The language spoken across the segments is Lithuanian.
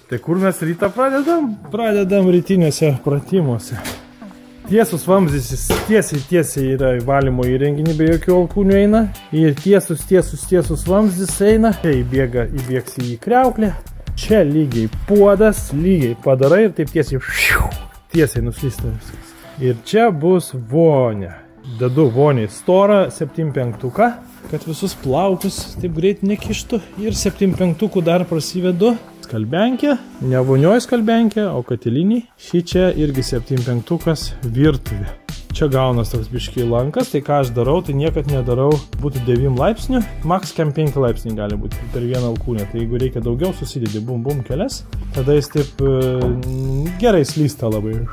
Tai kur mes rytą pradedam? Pradedam rytiniuose pratimuose. Tiesus vamzdis tiesiai yra valymo įrenginį, be jokių alkūnių eina. Ir tiesus vamzdis eina. Čia įbėgsi į kriauklę. Čia lygiai puodas, lygiai padarai ir taip tiesiai nuslysta viskas. Ir čia bus vonia. Dedu voniai storą 7/5, kad visus plaukus taip greit nekištų. Ir 7/5 dar prasivedu. Skalbenkė, ne vonioji skalbenkė, o katilinį. Šį čia irgi 7/5 virtuvė. Čia gaunas toks biškiai lankas, tai ką aš darau, tai niekad nedarau būtų 9 laipsnių, maks 5 laipsniai gali būti per vieną alkūnę. Tai jeigu reikia daugiau, susidedi bum kelias, tada jis taip gerai slysta labai.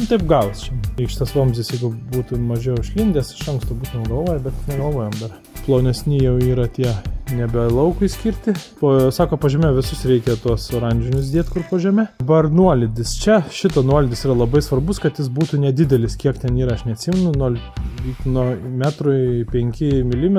Taip gavas čia. Šitas vamzdis, jeigu būtų mažiau išlindęs, iš anksto būtum galvoję, bet negalvojam dar. Plonesni jau yra tie nebe laukui skirti. Sako, po žemė visus reikia tuos oranžinius dėti, kur po žemė. Dabar nuolydis. Čia šito nuolydis yra labai svarbus, kad jis būtų nedidelis. Kiek ten yra, aš neatsimenu, nuo 1,5 mm.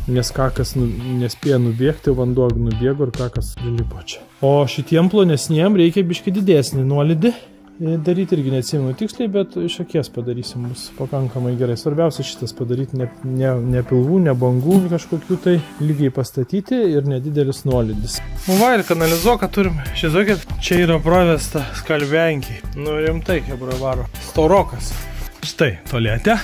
Nes kakas nespėja nubėgti, vanduo nubėgo ir kakas lipo čia. O šitiem plonesniem reikia biški didesnį nuolydį. Daryti irgi neatsimenu tiksliai, bet iš akies padarysim, bus pakankamai gerai. Svarbiausia šitas padaryti ne pilvų, ne bangų kažkokių, tai lygiai pastatyti ir nedidelis nuolydis. Va ir kanalizuoką turim. Šizokit, čia yra pravesta skalbenkiai. Nu rimtai, kebra varo. Storokas. Štai, toliete.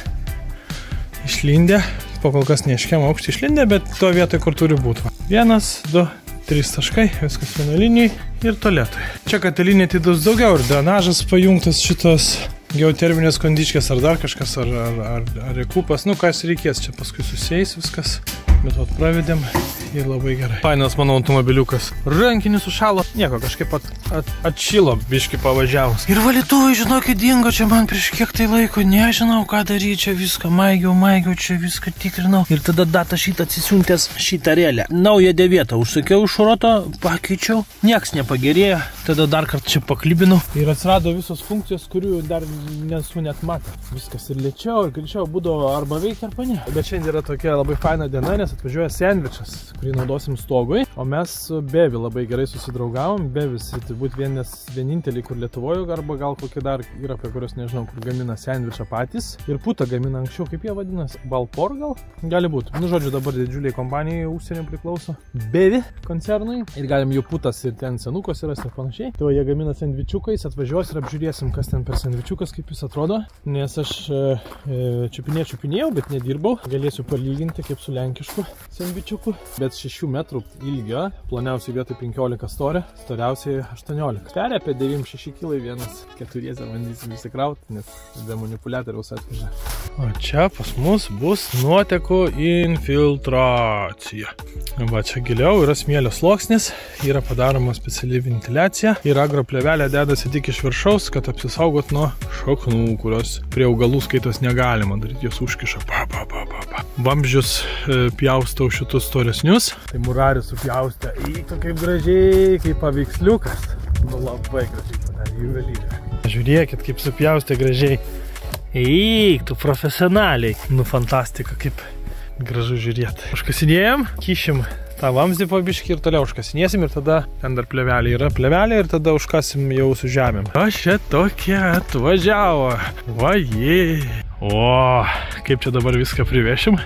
Išlindė. Po kol kas neiškiam aukštį išlindė, bet to vietoj, kur turi būti. 1, 2, 3 taškai, viskas viena linijai ir tualetui. Čia katilinė atidus daugiau ir drenažas pajungtas šitos geoterminės kondičkės ar dar kažkas, ar rekupas. Nu, kas reikės, čia paskui susieis viskas. Bet vat pravedėm ir labai gerai. Fainas mano automobiliukas. Rankinis sušalo. Nieko, kažkaip atšilo biški pavažiavus. Ir valytuvai, žinokit, dingo čia man prieš kiek tai laiko. Nežinau, ką daryti, čia viską maigiau, čia viską tikrinau. Ir tada data šitą atsisiuntęs šitą rėlę. Naują 9 užsakiau iš šroto, pakeičiau. Nieks nepagerėjo. Tada dar kartą čia paklibinau. Ir atsirado visos funkcijos, kurių dar nesu net matę. Viskas ir lėčiau, ir greičiau būdavo arba veikia, arba ne. Bet šiandien yra tokia labai faina diena, nes atvažiuoja sandvičas, kurį naudosim stogui. O mes su Bevi labai gerai susidraugavom. Bevis turbūt vienintelį, kur Lietuvoje, arba gal kokie dar yra, apie kurios nežinau, kur gamina sandvičą patys. Ir putą gamina anksčiau, kaip jie vadinasi, Balpor gal? Gali būti. Nu, žodžiu, dabar didžiuliai kompanijai užsienio priklauso. Bevi koncernui. Ir galim jų putas ir ten senukos yra ir panašiai. Tai jie gamina sandvičiukais, atvažiuos ir apžiūrėsim, kas ten per sandvičiukas, kaip jis atrodo. Nes aš čiupinėjau, bet nedirbau. Galėsiu palyginti kaip su lenkišku sandvičiuku. Bet 6 metrų ilgio, ploniausiai vietoj 15 storio, storiausiai 18. Peria apie 96 kg, vienas 4 bandysim įsikrauti, nes be manipuliatoriaus atveža. O čia pas mus bus nuotekų infiltracija. Va čia giliau yra smėlio sluoksnis, yra padaroma speciali ventiliacija ir agroplėvelė dedasi tik iš viršaus, kad apsisaugot nuo šaknų, kurios prie augalų skaitos negalima daryti, jos užkiša. Vamzdžius pjaustau šitus storesnius. Tai murarius supjaustė. Eiktų kaip gražiai, kaip paveiksliukas. Nu labai gražiai padarė juvelyrė. Žiūrėkit, kaip supjaustė gražiai. Eiktų profesionaliai. Nu fantastika, kaip gražu žiūrėti. Užkasinėjom, kišim tą vamzdį po biškį ir toliau užkasinėsim ir tada ten dar plėvelė yra plėvelė ir tada užkasim jau su žemėm. O čia tokia atvažiavo. Vajei. O, kaip čia dabar viską privešim?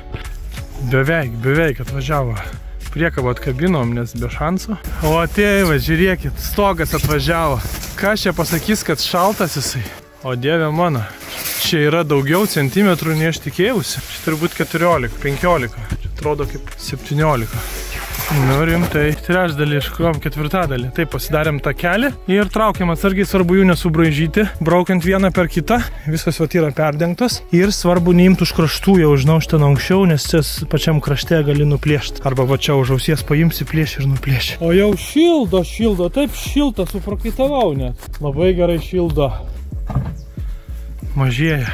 Beveik atvažiavo. Priekabą atkabinom, nes be šansų. O tėva, žiūrėkit, stogas atvažiavo. Kas čia pasakys, kad šaltas jisai? O dieve mano, čia yra daugiau centimetrų nei aš tikėjausi. Čia turbūt 14, 15. Čia atrodo kaip 17. Nu rimtai, trečdalį iškrom, ketvirtadalį. Taip, pasidarėm tą kelią ir traukiam atsargiai, svarbu jų nesubraižyti. Braukiant vieną per kitą, viskas vat yra perdengtos. Ir svarbu neimti už kraštų, jau žinaušti nuo anksčiau, nes čia pačiam krašte gali nuplėšti. Arba va čia už ausies paimsi, plėši ir nuplėši. O jau šildo, taip šilta, suprakaitavau net. Labai gerai šildo. Mažėja,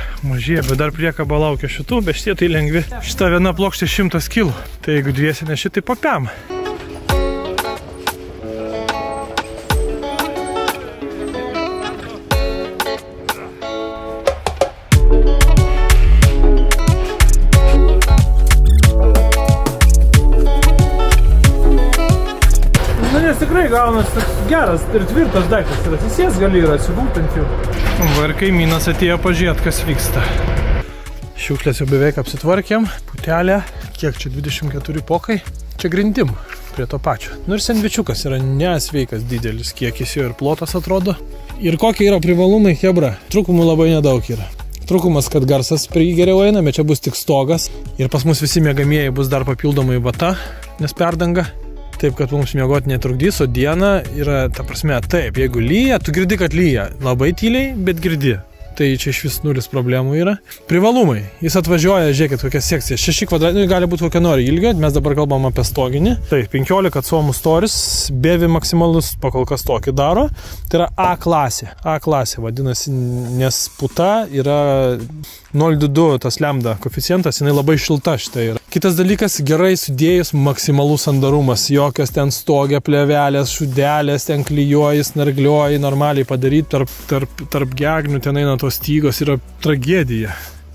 bet dar priekaba laukia šitų, bet šitie tai lengvi. Šita viena plokštė 100 kg. Tai jeigu dviesi neši, tai papiam. Nu, nes tikrai gaunas toks geras ir tvirtas daiktas. Ir atsisės gali ir atsigult ant jų. Va ir kaimynas atėjo pažiūrėt, kas vyksta. Šiukšlės jau beveik apsitvarkėm. Putelė, kiek čia 24 pokai. Čia grindim prie to pačio. Nu ir sandvičiukas yra nesveikas didelis kiekis jo ir plotas atrodo. Ir kokie yra privalumai, hebra? Trūkumų labai nedaug yra. Trūkumas, kad garsas prie jį geriau eina, bet čia bus tik stogas. Ir pas mus visi miegamieji bus dar papildomai vata, nes perdanga. Taip, kad mums miegoti netrukdys, o diena yra, ta prasme, taip, jeigu lyja, tu girdi, kad lyja. Labai tyliai, bet girdi. Tai čia iš vis nulis problemų yra. Privalumai. Jis atvažiuoja, žiūrėkit, kokia sekcija. 6 kvadratinių, gali būti kokia nori ilgio. Mes dabar kalbam apie stoginį. Tai 15 cm storis, bevi maksimalus pakol kas tokį daro. Tai yra A klasė. A klasė vadinasi, nes puta yra 0,22 tas lambda koeficientas, jinai labai šilta štai yra. Kitas dalykas, gerai sudėjus maksimalus sandarumas. Jokios ten stogė, plevelės, šudelės, ten klijuoji, snarglioji, normaliai padaryti tarp gegnių, ten eina tos stygos, yra tragedija.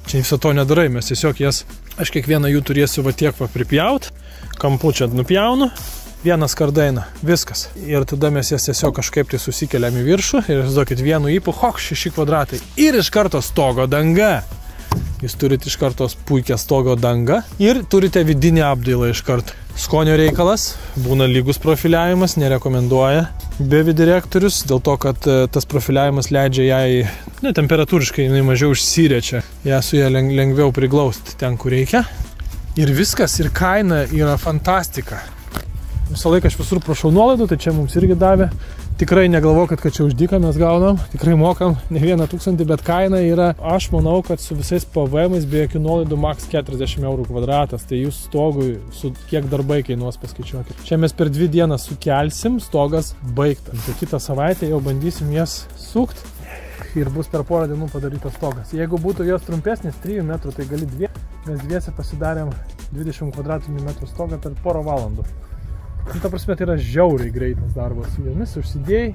Čia viso to nedarai, mes tiesiog jas, aš kiekvieną jų turėsiu va tiek va pripjaut, kampu čia nupjaunu, vienas kardaina, viskas. Ir tada mes jas tiesiog kažkaip tai susikeliam į viršų ir įsivaizduokit vienu ypu, 6 kvadratai ir iš karto stogo danga. Jūs turite iš karto puikią stogo dangą ir turite vidinį apdailą iš karto. Skonio reikalas, būna lygus profiliavimas, nerekomenduoja bevi direktorius, dėl to, kad tas profiliavimas leidžia jai, temperatūriškai jinai mažiau užsiriečia, ją su ją lengviau priglausti ten, kur reikia. Ir viskas, ir kaina yra fantastika. Visą laiką aš visur prašau nuolaidų, tai čia mums irgi davė. Tikrai negalvokit, kad čia už dyką mes gaunam, tikrai mokam ne 1 000, bet kaina yra, aš manau, kad su visais PVM-ais be jokių nuolaidų maks 40 eurų kvadratas, tai jūs stogui su kiek darbai kainuos paskaičiuokit. Čia mes per 2 dienas sukelsim, stogas baigtas. Tai kitą savaitę jau bandysim jas sukt ir bus per porą dienų padarytas stogas. Jeigu būtų jos trumpesnis, 3 metrų, tai gali 2, mes dviese pasidarėm 20 kvadratinių metrų stogą per porą valandų. Ta prasme, tai yra žiauriai greitas darbas su jomis, užsidėjai,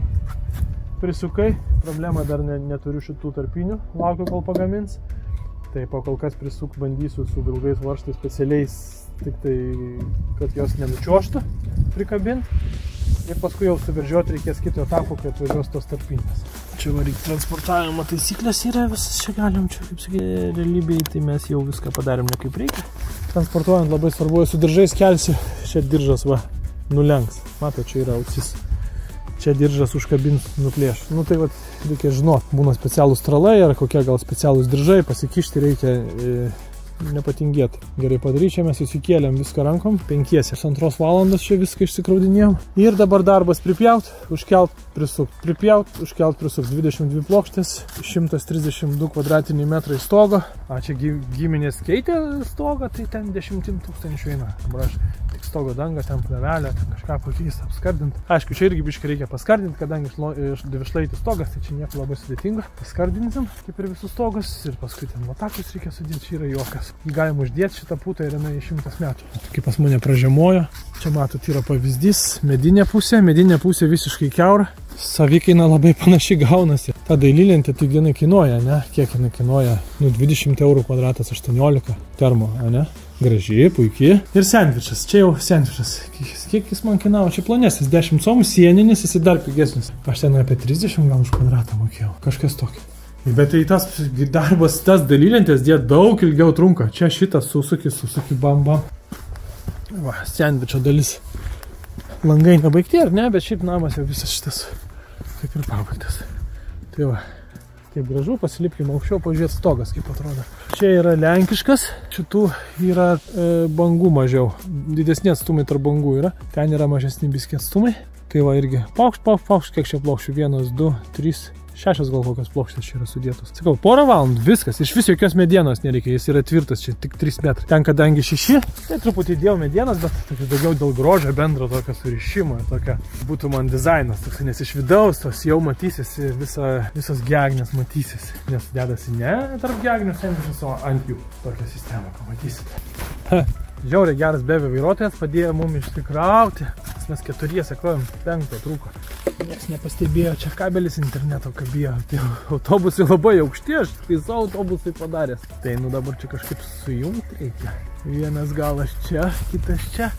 prisukai, problema dar neturiu šitų tarpinių, laukiu kol pagamins. Tai po kol kas prisuk bandysiu su ilgais varžtais specialiais, tik tai, kad jos nenučioštų prikabinti. Ir paskui jau suveržiuoti reikės kito etapo, kai atvažiuos tos tarpinės. Čia varyk transportavimo taisyklės yra, visas čia galim, čia kaip sakė, realybėje, tai mes jau viską padarėm ne kaip reikia. Transportuojant labai svarbu, su diržais kelsi, čia diržas va. Nulenks. Mato, čia yra ausis. Čia diržas užkabins, nuplėš. Nu tai vat, reikia žinot, būna specialūs tralai ar kokie gal specialūs diržai, pasikišti reikia nepatingėti. Gerai padaryti, čia mes įsikėlėm viską rankom, 5-2 valandos čia viską išsikraudinėjom. Ir dabar darbas pripjaut, užkelt, prisukt, pripjaut, užkelt, prisukt, 22 plokštės, 132 kvadratiniai metrai stogo. A, čia giminės keitė stogą, tai ten 10 000 eina. Braš, tik stogo danga, ten plevelė, ten kažką pakeisti, apskardinti. Aišku, čia irgi biškai reikia paskardinti, kadangi dvišlaitį stogas, tai čia nieko labai sudėtinga. Paskardinsim, kaip ir visus stogus, ir paskui ten latakus reikia sudėti, čia yra juokas. Galima uždėti šitą putą ir jinai 100 metų. Kaip pas mane pražemojo. Čia matot, yra pavyzdys, medinė pusė visiškai kiaura. Savikaina labai panašiai gaunasi. Ta dailylentė tik jinai kainuoja, ne? Kiek jinai kainuoja? 20 eurų kvadratas, 18 termo, ne? Gražiai, puikiai. Ir sandvičas, čia jau sandvičas. Kiek jis man kainavo? Čia plonesnis, 10 somų, sieninis, jis dar pigesnis. Aš ten apie 30 gal už kvadratą mokėjau. Kažkas tokio. Bet tai tas darbas, tas dalylentės, jie daug ilgiau trunka. Čia šitas susuki, bam. Va, sandvičio dalis. Langai nebaigti, ar ne? Bet šiaip namas jau visas šitas kaip ir pabaigtas. Tai va, kaip gražu, pasilipkim aukščiau, pažiūrėt stogas, kaip atrodo. Čia yra lenkiškas, šitų yra bangų mažiau. Didesni atstumai tarp bangų yra. Ten yra mažesni biski atstumai. Tai va irgi paukšt, kiek čia plokščių? 1, 2, 3, 6 gal kokios plokštės čia yra sudėtos. Sakau, porą valandų, viskas, iš vis jokios medienos nereikia, jis yra tvirtas, čia tik 3 metrai. Ten kadangi 6, tai truputį dėjau medienos, bet daugiau dėl grožio bendro tokio surišimo, tokio būtų man dizainas, toks, nes iš vidaus tos jau matysiesi, visos gegnės matysiesi, nes dedasi ne tarp gegnių sandvičus, o ant jų tokią sistemą pamatysite. Žiauriai geras bevi vairuotojas padėjo mum išsikrauti, mes 4 klojom, 5 trūko. Niekas nepastebėjo, čia kabelis interneto kabėjo, tai autobusai labai aukšti, aš tai savo autobusai padaręs. Tai nu dabar čia kažkaip sujungti reikia. Vienas galas čia, kitas čia.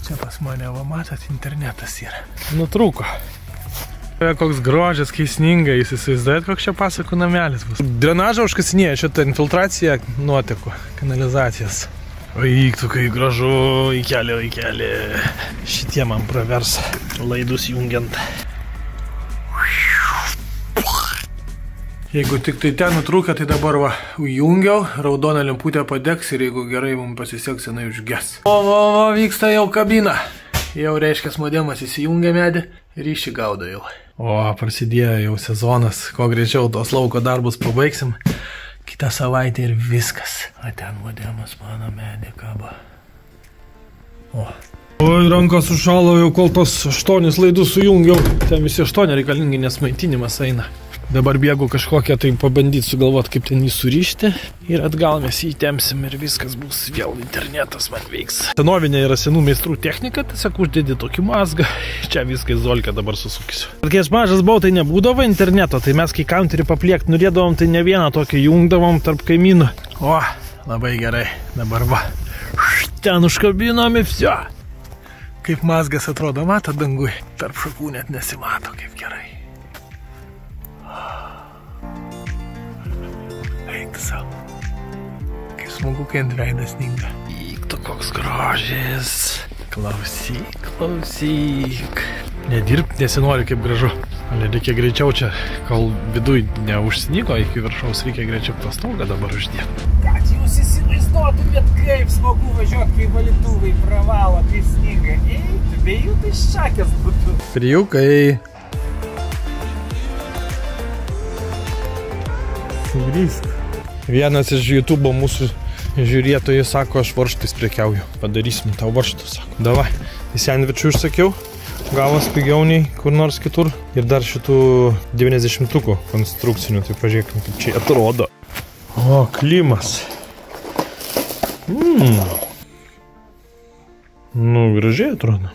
Čia pas mane, va matot, internetas yra. Nutrūko. Koks grožis, kai sninga, jūs įsivaizduojat, koks čia pasakų namelis bus. Drenažą užkasinėja šitą infiltraciją nuotekų, kanalizacijas. O įktų, kai gražu, įkelį. Šitie man pravers laidus jungiant. Jeigu tik tai ten nutrūkia, tai dabar va, jungiau, raudona lemputė padegs ir jeigu gerai mums pasiseks, jinai užges. O, vyksta jau kabina. Jau reiškia modemas įsijungia medį ir ryšį gaudo jau. O, prasidėjo jau sezonas, kuo greičiau tos lauko darbus pabaigsim. Kitą savaitę ir viskas. O ten modemas mano medį kaba. O. Oi, rankas sušalo jau, kol tos 8 laidus sujungiau. Ten visi 8 reikalingi, nes maitinimas eina. Dabar bėgu kažkokią tai pabandyti sugalvoti, kaip ten jį surišti. Ir atgal mes jį tempsim ir viskas bus vėl internetas man veiks. Senovinė yra senų meistrų technika, tiesiog uždėdi tokį mazgą. Čia viską Zolkę dabar susukysiu. Kai aš mažas buvau, tai nebūdavo interneto, tai mes kai counterį papliekt norėdavom, tai ne vieną tokį jungdavom tarp kaimynų. O, labai gerai, dabar va. Ten užkabinom ir vsio. Kaip mazgas atrodo, mato dangui. Tarp šakų net nesimato, kaip gerai. Eik savo. Kaip smagu, kai ant veidas sninga. Įktų koks grožis. Klausyk. Nedirbt nesinori, kaip gražu. Ale reikia greičiau čia, kol viduj neužsnygo, iki viršaus reikia greičiau tą stogą dabar uždėti. Kad jūs įsivaizduotumėt, kaip smagu važiuoti, kai valytuvai pravalo, kai sninga. Eik, be jų tai šakės būtų. Prijukai. Sugrįžk. Vienas iš YouTube mūsų žiūrėtojų sako, aš varžtais prekiauju. Padarysim tau varžtus, sako. Davai, į sandvičių užsakiau. Gavos pigiau nei kur nors kitur. Ir dar šitų 90-ukų konstrukcinių. Tai pažiūrėkime, kaip čia atrodo. O, klimas. Nu, gražiai atrodo.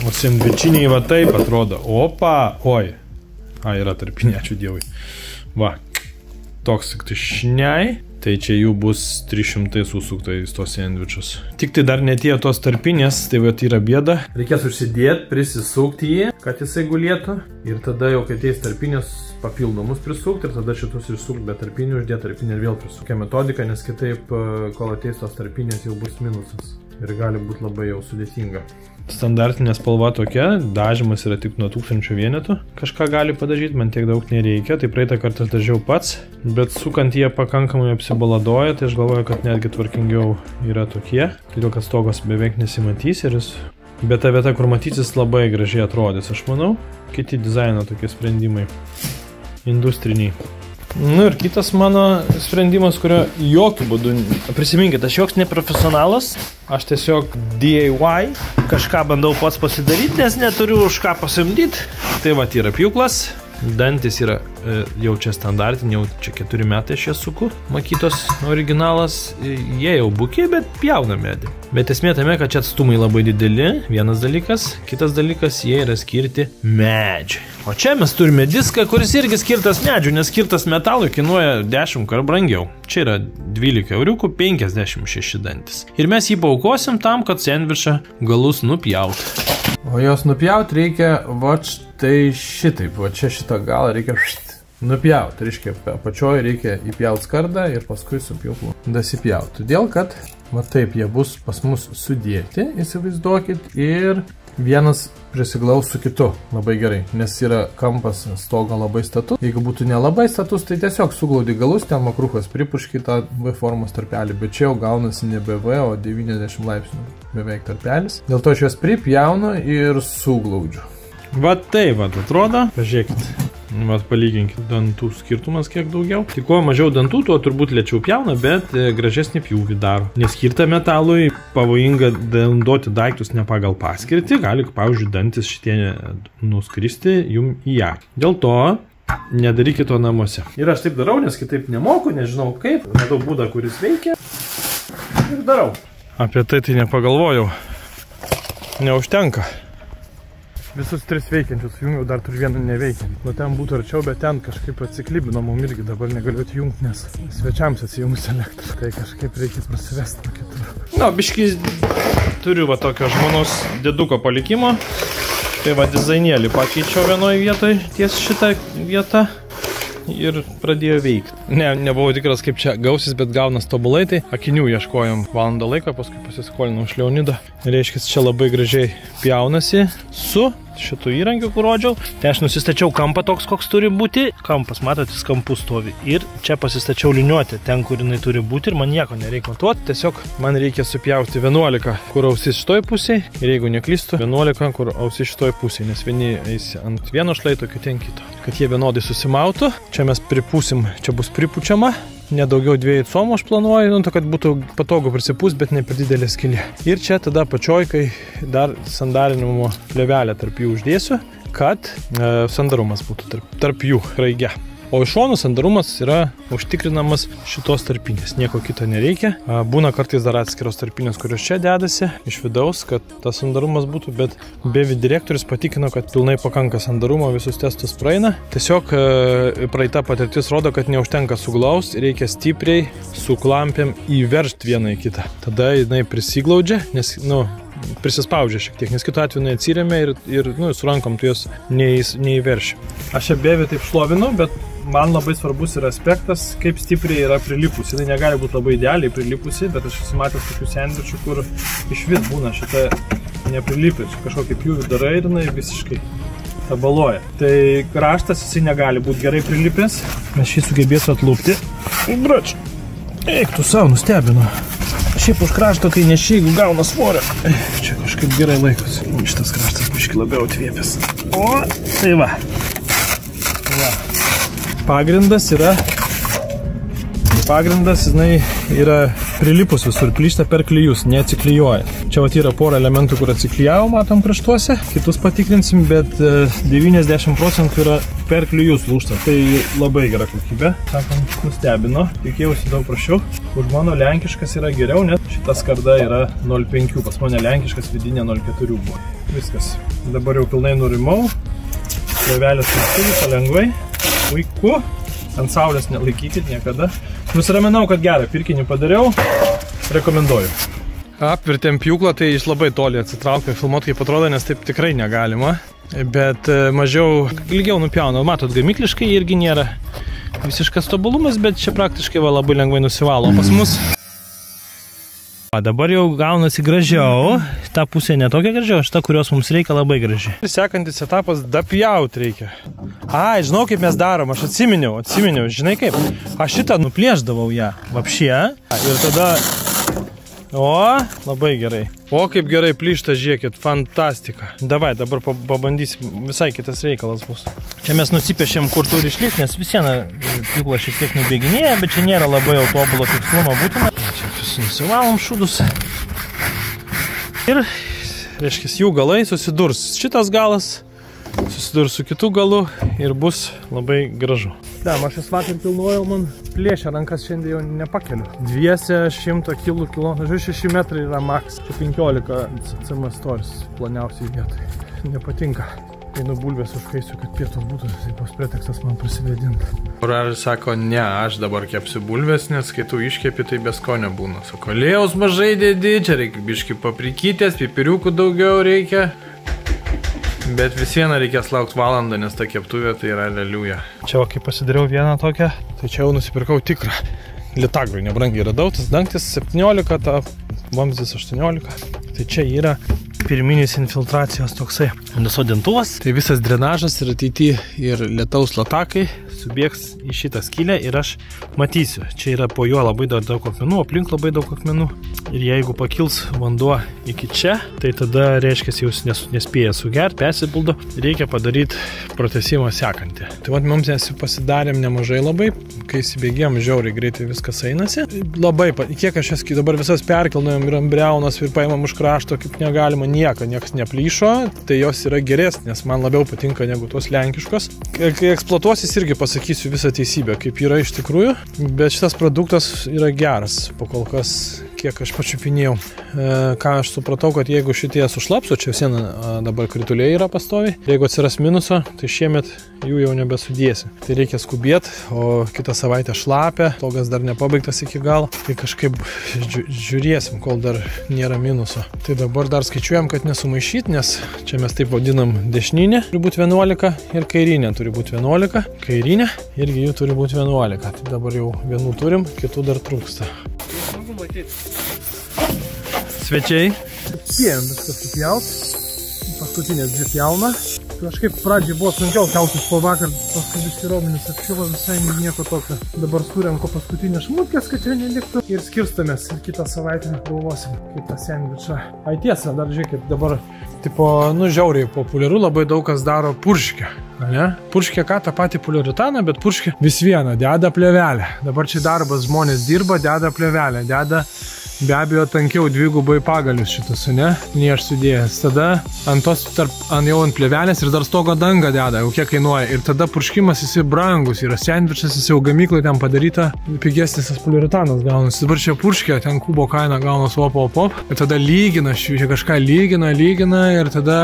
O sandvičiniai va taip atrodo. Opa, oi. A, yra tarpinė, ačiū Dievui. Va. Toks tik tai šniai, tai čia jų bus 300 susukta į tos sandvičius. Tik tai dar netėjo tos tarpinės, tai va yra bėda. Reikės užsidėti, prisisukti jį, kad jisai gulėtų. Ir tada jau, kai ateis tarpinės, papildomus prisukti ir tada šitus išsukti, bet tarpinį uždėti, tarpinį ir vėl prisukti. Metodika, nes kitaip, kol ateis tos tarpinės, jau bus minusas. Ir gali būti labai jau sudėtinga. Standartinė spalva tokia, dažymas yra tik nuo 1000 vienetų. Kažką gali padažyti, man tiek daug nereikia, tai praeitą kartą dažiau pats. Bet sukant jie pakankamai apsibaladoja, tai aš galvoju, kad netgi tvarkingiau yra tokie. Todėl, kad stogas beveik nesimatys ir jis... Bet ta vieta, kur matysis, labai gražiai atrodys, aš manau. Kiti dizaino tokie sprendimai. Industriniai. Nu ir kitas mano sprendimas, kurio jokių būdų, prisiminkite, aš joks neprofesionalas, aš tiesiog DIY, kažką bandau pats pasidaryti, nes neturiu už ką pasamdyti. Tai va, yra pjūklas, dantis yra jau čia standartinė, jau čia 4 metai aš jas suku, Makytos originalas, jie jau bukiai, bet pjauna medį. Bet esmė tame, kad čia atstumai labai dideli, vienas dalykas, kitas dalykas, jie yra skirti medžiui. O čia mes turime diską, kuris irgi skirtas medžiui, nes skirtas metalui kainuoja 10 kart brangiau. Čia yra 12 euriukų, 56 dantis. Ir mes jį paukosim tam, kad sandvičą galus nupjauti. O jos nupjauti reikia, va štai šitaip, va čia šitą galą reikia nupjauti. Tai reiškia, apačioje reikia įpjauti skardą ir paskui su pjūklu dasipjauti. Todėl, kad va taip jie bus pas mus sudėti, įsivaizduokit, ir vienas prisiglaus su kitu labai gerai, nes yra kampas stogo labai status. Jeigu būtų nelabai status, tai tiesiog suglaudi galus, ten makrukas pripuški tą V formos tarpelį, bet čia jau gaunasi ne BV, o 90 laipsnių beveik tarpelis. Dėl to aš juos pripjaunu ir suglaudžiu. Va tai va atrodo, pažiūrėkit. Vat palyginkit, dantų skirtumas kiek daugiau. Tik kuo mažiau dantų, tuo turbūt lėčiau pjauna, bet gražesnį pjūvį daro. Neskirta metalui, pavojinga naudoti daiktus ne pagal paskirtį, gali, pavyzdžiui, dantis šitie nuskristi jum į akį. Dėl to nedarykit to namuose. Ir aš taip darau, nes kitaip nemoku, nežinau kaip, radau būdą, kuris veikia ir darau. Apie tai nepagalvojau. Neužtenka. Visus 3 veikiančius jungiau, dar turiu vieną neveikiant. Nu ten būtų arčiau, bet ten kažkaip atsiklibino mum irgi, dabar negaliu atjungti, nes svečiams atsijungs elektrą. Tai kažkaip reikia prasivesti nuo kitur. Na, biškį turiu va tokio žmonos dėduko palikimo. Tai va, dizainėlį pakeičiau vienoje vietoje, ties šitą vietą. Ir pradėjo veikti. Nebuvau tikras, kaip čia gausis, bet gaunas tobulai, tai akinių ieškojom valandą laiko, paskui pasiskolinau iš Leonido. Reiškia, čia labai gražiai pjaunasi su šitų įrankių, kur rodžiau. Tai aš nusistačiau kampą toks, koks turi būti. Kampas, matot, jis kampų stovi. Ir čia pasistačiau liniuotę ten, kur jinai turi būti ir man nieko nereikia matuoti. Tiesiog man reikia supjauti 11, kur ausis šitoj pusėje. Ir jeigu neklystu, 11, kur ausis šitoj pusėje. Nes vieni eis ant vieno šlaito, kiti ant kito. Kad jie vienodai susimautų. Čia mes pripūsim, čia bus pripučiama. Nedaugiau 2 comų aš planuoju, kad būtų patogu prisipūs, bet ne per didelė skylė. Ir čia tada pačioj, kai dar sandarinimo plėvelę tarp jų uždėsiu, kad sandarumas būtų tarp jų raige. O iš šonų sandarumas yra užtikrinamas šitos tarpinės, nieko kito nereikia. Būna kartais dar atskiros tarpinės, kurios čia dedasi iš vidaus, kad tas sandarumas būtų, bet BEVI direktorius patikino, kad pilnai pakanka sandarumo, visus testus praeina. Tiesiog praeita patirtis rodo, kad neužtenka suglaust, reikia stipriai su klampėm įveržti vieną į kitą. Tada jinai prisiglaudžia, nes, prisispaudžia šiek tiek, nes kitu atveju atsiremia ir su rankom tu jos neįverši. Aš čia BEVI taip šlovinu, bet man labai svarbus yra aspektas, kaip stipriai yra prilipusi. Tai negali būti labai idealiai prilipusi, bet aš esu matęs tokių sandvičių, kur iš vis būna šitą neprilipę. Kažkokį pjūvį darai ir jinai visiškai tabaluoja. Tai kraštas jisai negali būti gerai prilipęs. Mes šį sugebėsiu atlūpti. Brač, eik tu savo, nustebino. Šiaip už krašto, kai neši, jeigu gauna svorio. Čia kažkaip gerai laikosi. Šitas kraštas biškį labiau atvėpęs. O, tai va. Pagrindas jinai yra prilipus visur, plyšta per klijus, neatsiklijuoja. Čia vat yra pora elementų, kur atsiklijavo, matom kraštuose, kitus patikrinsim, bet 90% yra per klijus lūžta. Tai labai gera kokybė, sakom, nustebino, tikėjausi daug prašiau. Už mano lenkiškas yra geriau, nes šita skarda yra 0,5, pas mane lenkiškas vidinė 0,4 buvo. Viskas, dabar jau pilnai nurimau, plėvelės nusivisa lengvai. Puiku, ant saulės nelaikykit niekada. Nusiraminau, kad gerą pirkinį padariau, rekomenduoju. Apvirtėm pjūklą, tai iš labai toli atsitraukiau filmuoti, kaip atrodo, nes taip tikrai negalima. Bet mažiau, ilgiau nupjaunau. Matot, gamykliškai irgi nėra visiškas tobulumas, bet čia praktiškai labai lengvai nusivalo. Pas mus dabar jau gaunasi gražiau. Ta pusė netokia gražiau, šita, kurios mums reikia, labai graži. Sekantis etapas, dapjaut reikia. Ai, žinau, kaip mes darom, aš atsiminiau, žinai kaip? Aš šitą nuplėždavau ją, vapšie, ir tada, labai gerai. O, kaip gerai plyšta, žiūrėkit, fantastika. Davai, dabar pabandysim, visai kitas reikalas bus. Čia mes nusipešėm, kur turi išlikti, nes visiena pjūkla šiek tiek nubėginėja, bet čia nėra labai jau tobulo tikslumo būtina. Čia nusivalom šūdus. Ir, reiškia, jų galai susidurs. Šitas galas susidurs su kitų galu ir bus labai gražu. Aš jas vakar pilnuojau, man plėšia rankas, šiandien jau nepakeliu. Dviese 100 kg, 6 metrai yra maks. Čia 15 cm storis planiausiai vietai. Nepatinka. Einu bulvės užkaisiu, kad pietos būtų, tai bus pretekstas man prasidėdinti. Ražas sako, ne, aš dabar kepsiu bulvės, nes kai tu iškepi, tai be skonio būna. Sako, lėjaus mažai dėdi, čia reikia biškį paprikytės, pipiriukų daugiau reikia. Bet vis vieną reikės laukti valandą, nes ta keptuvė tai yra leliuja. Čia, kai pasidariau vieną tokią, tai čia jau nusipirkau tikrą. Litagrui nebrangiai radau, tas dangtis 17, ta vamzdis 18. Tai čia yra pirminis infiltracijos toksai nusodintuvas. Tai visas drenažas ir ateityje ir lietaus latakai subėgs į šitą skylę ir aš matysiu. Čia yra po juo labai daug akmenų, aplink labai daug akmenų. Ir jeigu pakils vanduo iki čia, tai tada reiškia, jau nespėja sugerti, persipildo. Reikia padaryti pratesimą sekantį. Tai vat mums pasidarėm nemažai labai, kai įsibėgėm žiauriai greitai viskas einasi. Labai, kiek aš jas dabar visas perkelnojom ir ambriaunas ir paimam už krašto, kaip negalima, niekas neplyšo, tai jos yra geresnės, man labiau patinka negu tos lenkiškos. Kai eksploatuosis irgi pasakysiu visą teisybę, kaip yra iš tikrųjų, bet šitas produktas yra geras, po kol kas kiek aš pačiupinėjau. Ką aš supratau, kad jeigu šitie sušlapso, čia viena dabar krituliai yra pastoviai, jeigu atsiras minuso, tai šiemet jų jau nebesudėsi. Tai reikia skubėti, o kitą savaitę šlapia, stogas dar nepabaigtas iki galo, tai kažkaip žiūrėsim, kol dar nėra minuso. Tai dabar dar skaičiuojam, kad nesumaišyti, nes čia mes taip vadinam dešininė, turi būti 11 ir kairinė turi būti 11, kairinė irgi jų turi būti 11. Tai dabar jau vienų turim, kitų dar trūksta. Smagu matyti. Svečiai. Spėjom viską supjaut. Paskutinės dvi pjauna. Kažkaip pradžiai buvo sunkiau kautis po vakar, paskui visi raumenys apšilo, visai nieko tokio. Dabar surenku paskutinės šmutkės, kad čia neliktų. Ir skirstamės. Ir kitą savaitę galvosim, kaip tą sandvičą. Ai tiesa, dar žiūrėkit, dabar tipo, žiauriai populiaru, labai daug kas daro purškę. Ne? Purškė ką, tą patį poliuretaną, bet purškė vis vieną, deda plėvelę. Dabar čia darbas, žmonės dirba, deda plėvelę, deda be abejo tankiau dvigubai pagalius šitas, ne? Nei aš sudėjęs. Tada ant jau ant plėvelės ir dar stogo dangą deda, jau kiek kainuoja. Ir tada purškimas jisai brangus, yra sandvičas, jis jau gamyklai ten padaryta, pigesnis tas poliuretanas gaunasi. Dabar čia purškė, ten kubo kaina gaunas op. Ir tada lygina, čia kažką lygina ir tada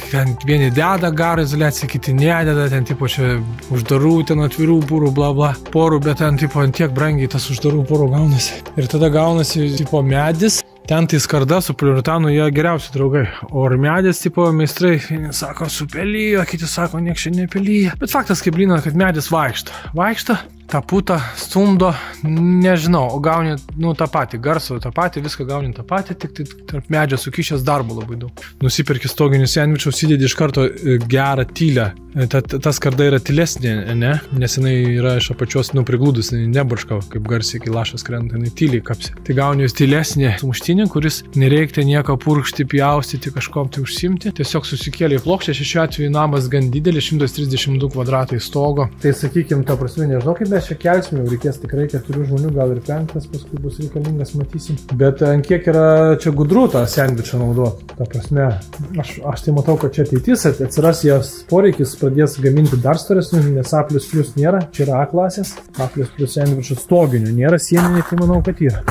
ten vieni deda garą izoliaciją, kiti nededa, ten tipo čia uždarų, ten atvirų pūrų, bla bla, porų, bet ten tipo ant tiek brangiai tas uždarų porų gaunasi. Ir tada gaunasi tipo medis, ten tai skarda su poliuretanu jie geriausi draugai. O medis tipo meistrai, vieni sako supelyjo, kiti sako nieks čia nepelyja. Bet faktas kaip blina, kad medis vaikšto, tą putą stumdo, nežinau, o gauni, tą patį garsą, tą patį, viską gauni tą patį, tik tai tarp medžio sukišęs darbo labai daug. Nusipirki stoginį sandvičą, užsidedi iš karto gerą tylę. Ta skarda yra tylesnė, ne? Nes jinai yra iš apačios, priglūdus, nebarška, kaip garsiai iki lašas krenta, jinai tyliai kapsi. Tai gauni jūs tylesnė sumuštinį, kuris nereikia nieko purkšti, pjaustyti, kažkom tai užsimti. Tiesiog susikėlė į plokštę, šiuo atveju namas gan didelis, 132 kvadratai stogo. Tai sakykim, ta prasme, nežinau, kaip mes čia kelsim, jau reikės tikrai 4 žmonių, gal ir 5, paskui bus reikalingas, matysim. Bet ant kiek yra čia gudru tą sandvičą naudoti, ta prasme. Aš tai matau, kad čia ateitis, atsiras jos poreikis, pradės gaminti dar storesnių, nes A++ nėra, čia yra A klasės, A++ sandvičų stoginių, nėra sieniniai, tai manau, kad yra.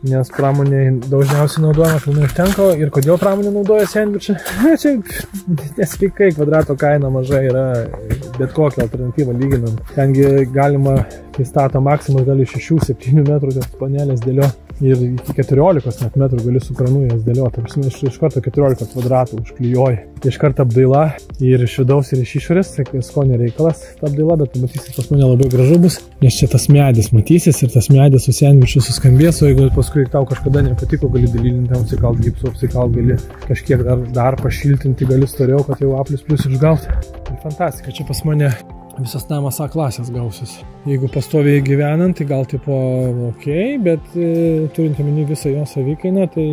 Nes pramoniai dažniausiai naudojama, pilnai užtenka. Ir kodėl pramonė naudoja sandvičą? Čia nesveikai, kvadrato kaina maža yra, bet kokią alternatyvą lyginant. Tengi galima, kai stato maksimas, gali 6-7 metrų tas panelės dėlio ir iki 14 net metrų gali su kranu jas dėlioti. Iš karto 14 kvadratų užklijuoji. Iš karto apdaila ir iš vidaus ir iš išorės, skonio reikalas ta apdaila, bet matysis pas mane labai gražu bus, nes čia tas medis matysis ir tas medis su sandviču suskambės, o jeigu paskui tau kažkada nepatiko, gali dalylinti, apsikalt gipsu, apsikalt, gali kažkiek dar pašiltinti, gali storiau, kad jau A++ išgauti. Tai fantastika, čia pas mane visas namas A klasės gausis. Jeigu pastoviai gyvenant, tai gal tipo ok, bet turint omeny visą jo savikainą, tai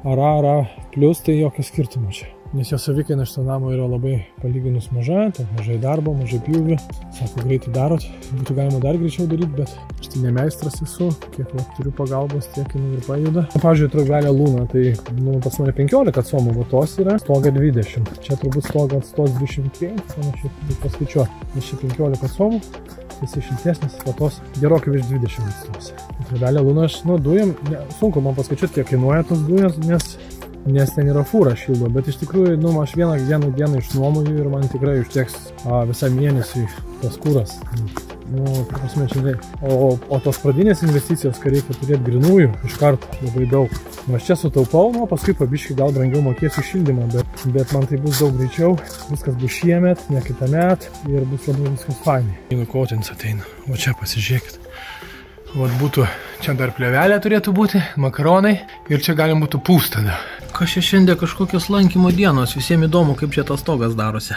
A+, tai jokio skirtumo čia. Nes jo savikaina šito namo yra labai palyginus maža, tai mažai darbo, mažai pjūvių. Sako, greitai darot, būtų galima dar greičiau daryti, bet aš tai nemeistras esu, kiek turiu pagalbos, tiek ir pajuda. Pavyzdžiui, trobelė Luna, tai pas mane 15 atsomų vatos yra, stoga 20. Čia turbūt stoga atstos 200, panašiai paskaičiuoti. Nes čia 15 atsomų, jisai šiltesnis, vatos gerokai virš 20 atstos. Trobelė Luna, aš dujom, sunku man paskaičiuoti, kiek kainuoja tos dujos, nes ten yra fūra šildo, bet iš tikrųjų, aš vieną dieną išnuomoju ir man tikrai užteks visą mėnesį tas kūras. Prasme, o tos pradinės investicijos, kai reikia turėti grinųjų iš karto labai daug. Aš čia sutaupau, paskui pabiškai gal brangiau mokėsiu šildymą, bet man tai bus daug greičiau, viskas bus šiemet, ne kitą metą ir bus labai viskas fainai. Kotins ateina, o čia pasižiūrėkit. Vat būtų, čia dar plėvelė turėtų būti, makaronai ir čia galim būtų pūst tada. Kas čia šiandien kažkokios lankymo dienos, visiems įdomu, kaip čia tas stogas darosi.